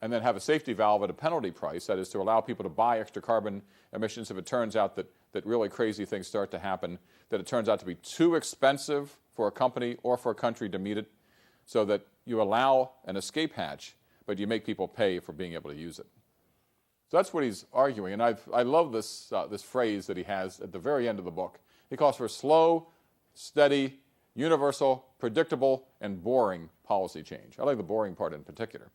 and then have a safety valve at a penalty price, that is to allow people to buy extra carbon emissions if it turns out that really crazy things start to happen, that it turns out to be too expensive for a company or for a country to meet it, so that you allow an escape hatch, but you make people pay for being able to use it. So that's what he's arguing, and I love this phrase that he has at the very end of the book. He calls for slow, steady, universal, predictable, and boring policy change. I like the boring part in particular,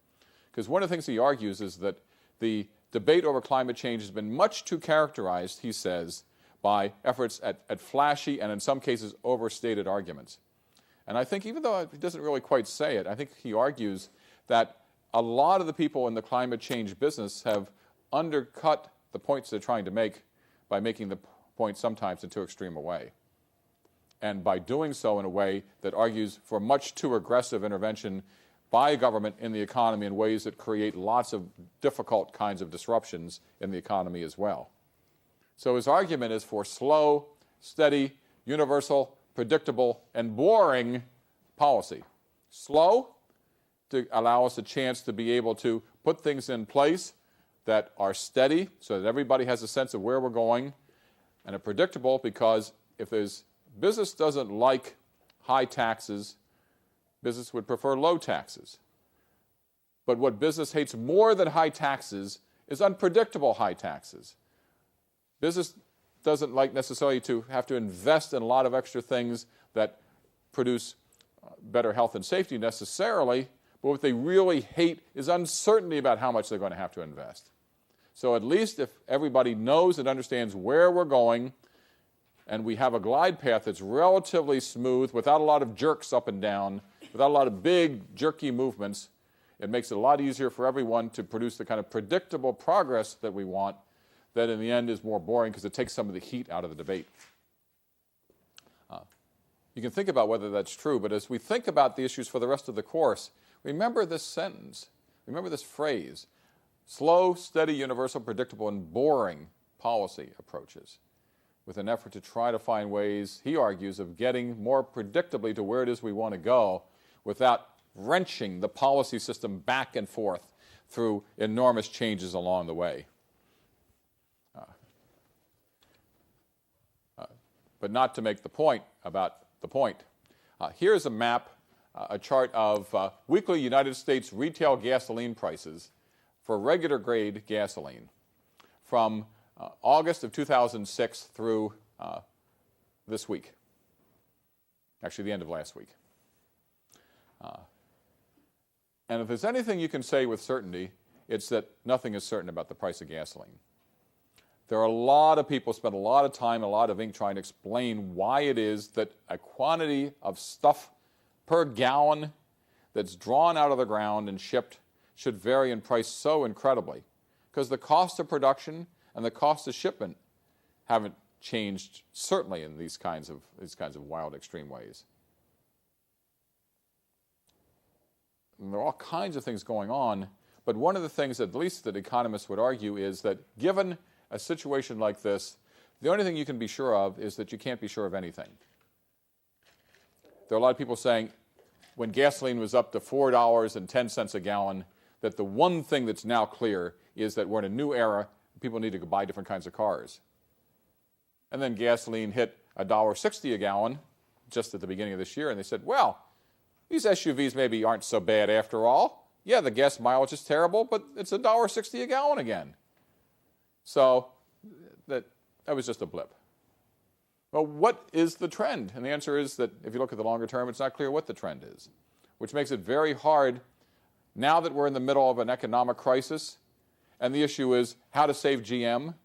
because one of the things he argues is that the debate over climate change has been much too characterized, he says, by efforts at flashy and in some cases overstated arguments. And I think, even though he doesn't really quite say it, I think he argues that a lot of the people in the climate change business have undercut the points they're trying to make by making the point sometimes in too extreme a way, and by doing so in a way that argues for much too aggressive intervention by government in the economy in ways that create lots of difficult kinds of disruptions in the economy as well. So his argument is for slow, steady, universal, predictable, and boring policy. Slow, to allow us a chance to be able to put things in place that are steady so that everybody has a sense of where we're going, and are predictable because if business doesn't like high taxes, business would prefer low taxes. But what business hates more than high taxes is unpredictable high taxes. Business doesn't like necessarily to have to invest in a lot of extra things that produce better health and safety necessarily, but what they really hate is uncertainty about how much they're going to have to invest. So at least if everybody knows and understands where we're going, and we have a glide path that's relatively smooth without a lot of jerks up and down, without a lot of big jerky movements, it makes it a lot easier for everyone to produce the kind of predictable progress that we want, that in the end is more boring because it takes some of the heat out of the debate. You can think about whether that's true, but as we think about the issues for the rest of the course, remember this sentence, remember this phrase: slow, steady, universal, predictable, and boring policy approaches, with an effort to try to find ways, he argues, of getting more predictably to where it is we want to go without wrenching the policy system back and forth through enormous changes along the way. But not to make the point about the point. Here's a map, a chart of weekly United States retail gasoline prices for regular grade gasoline from August of 2006 through this week, actually the end of last week. And if there's anything you can say with certainty, it's that nothing is certain about the price of gasoline. There are a lot of people spend a lot of time, a lot of ink trying to explain why it is that a quantity of stuff per gallon that's drawn out of the ground and shipped should vary in price so incredibly. Because the cost of production and the cost of shipment haven't changed, certainly in these kinds of wild, extreme ways. And there are all kinds of things going on, but one of the things, at least that economists would argue, is that given a situation like this, the only thing you can be sure of is that you can't be sure of anything. There are a lot of people saying when gasoline was up to $4.10 a gallon, that the one thing that's now clear is that we're in a new era. People need to go buy different kinds of cars. And then gasoline hit $1.60 a gallon just at the beginning of this year, and they said, well, these SUVs maybe aren't so bad after all. Yeah, the gas mileage is terrible, but it's $1.60 a gallon again. So that was just a blip. Well, what is the trend? And the answer is that if you look at the longer term, it's not clear what the trend is, which makes it very hard now that we're in the middle of an economic crisis, and the issue is how to save GM,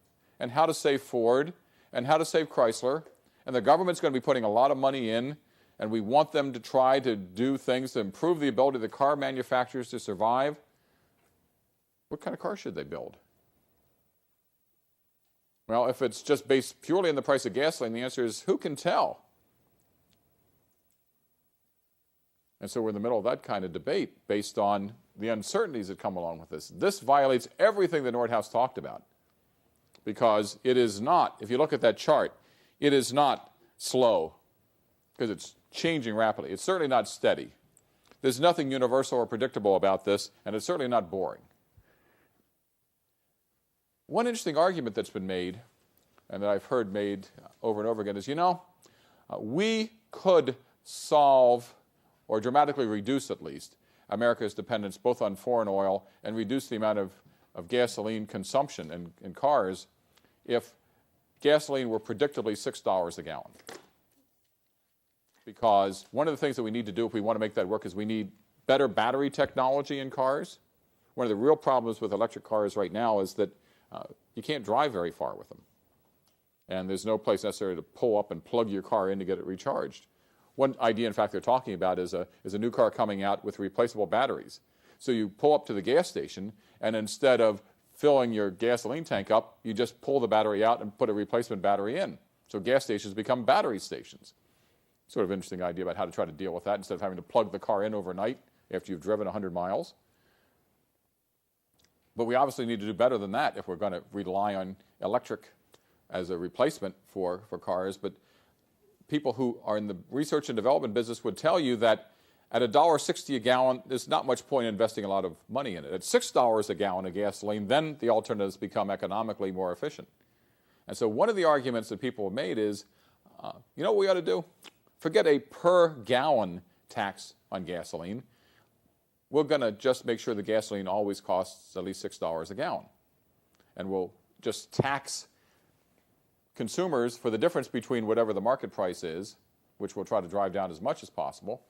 and how to save Ford, and how to save Chrysler, and the government's going to be putting a lot of money in, and we want them to try to do things to improve the ability of the car manufacturers to survive. What kind of car should they build? Well, if it's just based purely on the price of gasoline, the answer is who can tell? And so we're in the middle of that kind of debate based on the uncertainties that come along with this. This violates everything the Nordhaus talked about. because it is not, if you look at that chart, it is not slow because it's changing rapidly. It's certainly not steady. There's nothing universal or predictable about this, and it's certainly not boring. One interesting argument that's been made, and that I've heard made over and over again, is, we could solve, or dramatically reduce at least, America's dependence both on foreign oil and reduce the amount of gasoline consumption in cars if gasoline were predictably $6 a gallon. Because one of the things that we need to do if we want to make that work is we need better battery technology in cars. One of the real problems with electric cars right now is that you can't drive very far with them. And there's no place necessary to pull up and plug your car in to get it recharged. One idea, in fact, they're talking about is a new car coming out with replaceable batteries. So you pull up to the gas station, and instead of filling your gasoline tank up, you just pull the battery out and put a replacement battery in. So gas stations become battery stations. Sort of interesting idea about how to try to deal with that instead of having to plug the car in overnight after you've driven 100 miles. But we obviously need to do better than that if we're going to rely on electric as a replacement for cars. But people who are in the research and development business would tell you that at $1.60 a gallon, there's not much point in investing a lot of money in it. At $6 a gallon of gasoline, then the alternatives become economically more efficient. And so one of the arguments that people have made is, what we ought to do? Forget a per gallon tax on gasoline. We're going to just make sure the gasoline always costs at least $6 a gallon. And we'll just tax consumers for the difference between whatever the market price is, which we'll try to drive down as much as possible,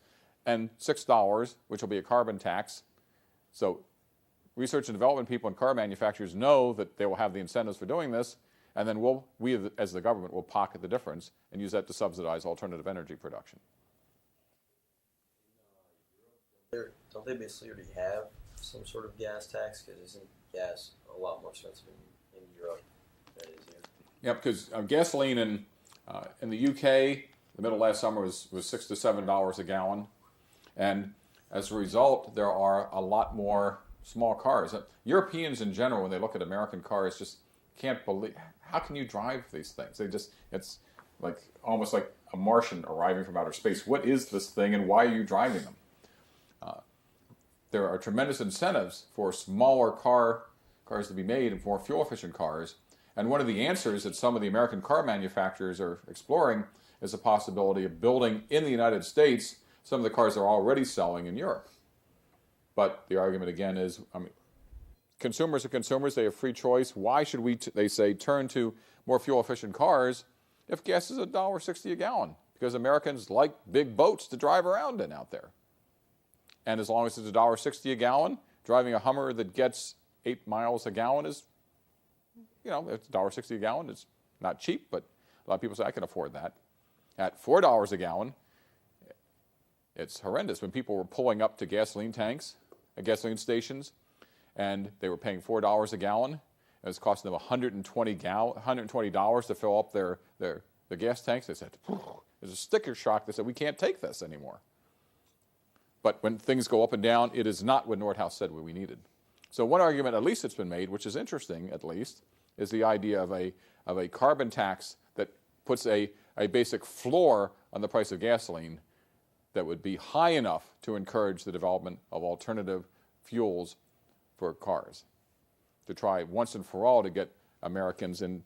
and $6, which will be a carbon tax. So research and development people and car manufacturers know that they will have the incentives for doing this, and then we as the government will pocket the difference and use that to subsidize alternative energy production. Don't they basically already have some sort of gas tax? Because isn't gas a lot more expensive in Europe than it is here? Yeah, because gasoline in the UK, the middle of last summer was $6 to $7 a gallon, and as a result, there are a lot more small cars. Europeans in general, when they look at American cars, just can't believe, how can you drive these things? It's like almost like a Martian arriving from outer space. What is this thing, and why are you driving them? There are tremendous incentives for smaller cars to be made and more fuel-efficient cars. And one of the answers that some of the American car manufacturers are exploring is the possibility of building in the United States some of the cars they're already selling in Europe. But the argument again is, consumers are consumers, they have free choice. Why should we, they say, turn to more fuel-efficient cars if gas is $1.60 a gallon? Because Americans like big boats to drive around in out there. And as long as it's $1.60 a gallon, driving a Hummer that gets 8 miles a gallon is, it's $1.60 a gallon. It's not cheap, but a lot of people say, I can afford that. At $4 a gallon, it's horrendous. When people were pulling up to gasoline tanks at gasoline stations, and they were paying $4 a gallon, and it was costing them $120 to fill up their gas tanks, they said, there's a sticker shock. They said, we can't take this anymore. But when things go up and down, it is not what Nordhaus said we needed. So one argument, at least that's been made, which is interesting at least, is the idea of a carbon tax that puts a basic floor on the price of gasoline that would be high enough to encourage the development of alternative fuels for cars, to try once and for all to get Americans in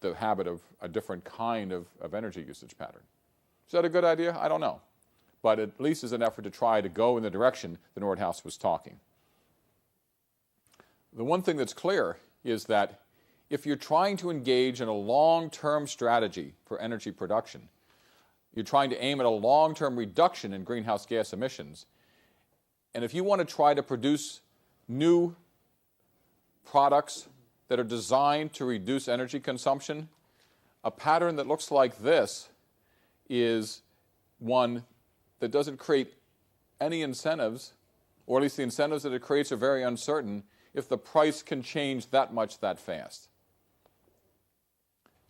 the habit of a different kind of energy usage pattern. Is that a good idea? I don't know. But at least is an effort to try to go in the direction that Nordhaus was talking. The one thing that's clear is that if you're trying to engage in a long-term strategy for energy production, you're trying to aim at a long-term reduction in greenhouse gas emissions, and if you want to try to produce new products that are designed to reduce energy consumption, a pattern that looks like this is one that doesn't create any incentives, or at least the incentives that it creates are very uncertain if the price can change that much that fast.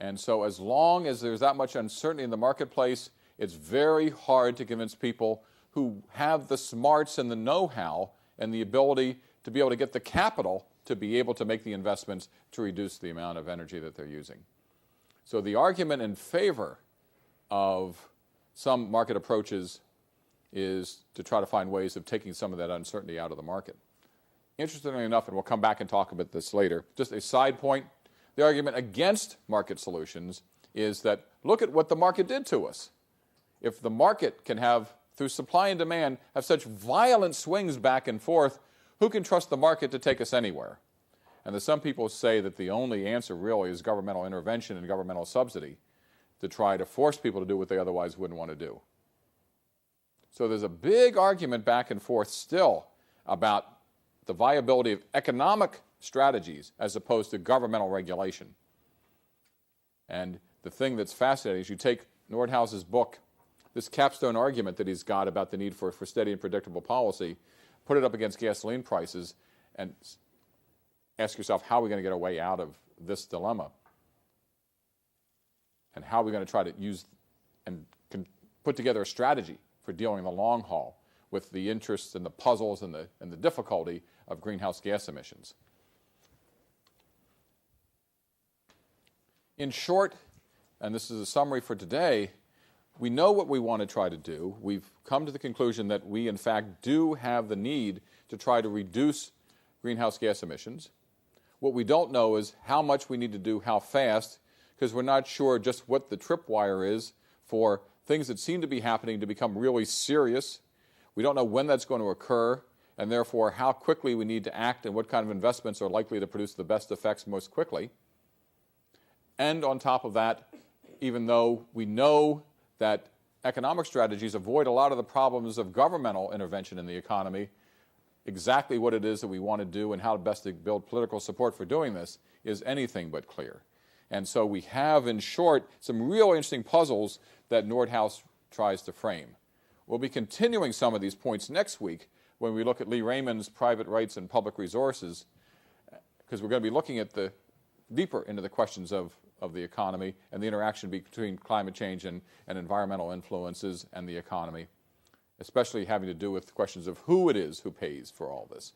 And so as long as there's that much uncertainty in the marketplace, it's very hard to convince people who have the smarts and the know-how and the ability to be able to get the capital to be able to make the investments to reduce the amount of energy that they're using. So the argument in favor of some market approaches is to try to find ways of taking some of that uncertainty out of the market. Interestingly enough, and we'll come back and talk about this later, just a side point, the argument against market solutions is that look at what the market did to us. If the market can have, through supply and demand, have such violent swings back and forth, who can trust the market to take us anywhere? And there's some people say that the only answer really is governmental intervention and governmental subsidy to try to force people to do what they otherwise wouldn't want to do. So there's a big argument back and forth still about the viability of economic strategies as opposed to governmental regulation. And the thing that's fascinating is you take Nordhaus's book, this capstone argument that he's got about the need for steady and predictable policy, put it up against gasoline prices, and ask yourself, how are we going to get a way out of this dilemma? And how are we going to try to use and put together a strategy for dealing in the long haul with the interests and the puzzles and the difficulty of greenhouse gas emissions? In short, and this is a summary for today, we know what we want to try to do. We've come to the conclusion that we, in fact, do have the need to try to reduce greenhouse gas emissions. What we don't know is how much we need to do, how fast, because we're not sure just what the tripwire is for things that seem to be happening to become really serious. We don't know when that's going to occur, and therefore how quickly we need to act and what kind of investments are likely to produce the best effects most quickly. And on top of that, even though we know that economic strategies avoid a lot of the problems of governmental intervention in the economy, exactly what it is that we want to do and how best to build political support for doing this is anything but clear. And so we have, in short, some real interesting puzzles that Nordhaus tries to frame. We'll be continuing some of these points next week when we look at Lee Raymond's Private Rights and Public Resources, because we're going to be looking at deeper into the questions of the economy and the interaction between climate change and environmental influences and the economy, especially having to do with questions of who it is who pays for all this.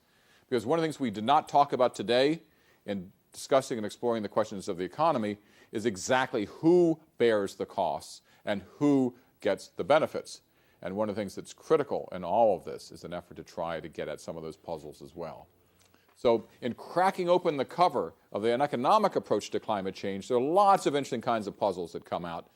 Because one of the things we did not talk about today in discussing and exploring the questions of the economy is exactly who bears the costs and who gets the benefits. And one of the things that's critical in all of this is an effort to try to get at some of those puzzles as well. So in cracking open the cover of an economic approach to climate change, there are lots of interesting kinds of puzzles that come out.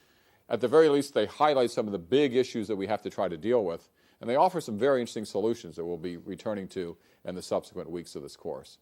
At the very least, they highlight some of the big issues that we have to try to deal with, and they offer some very interesting solutions that we'll be returning to in the subsequent weeks of this course.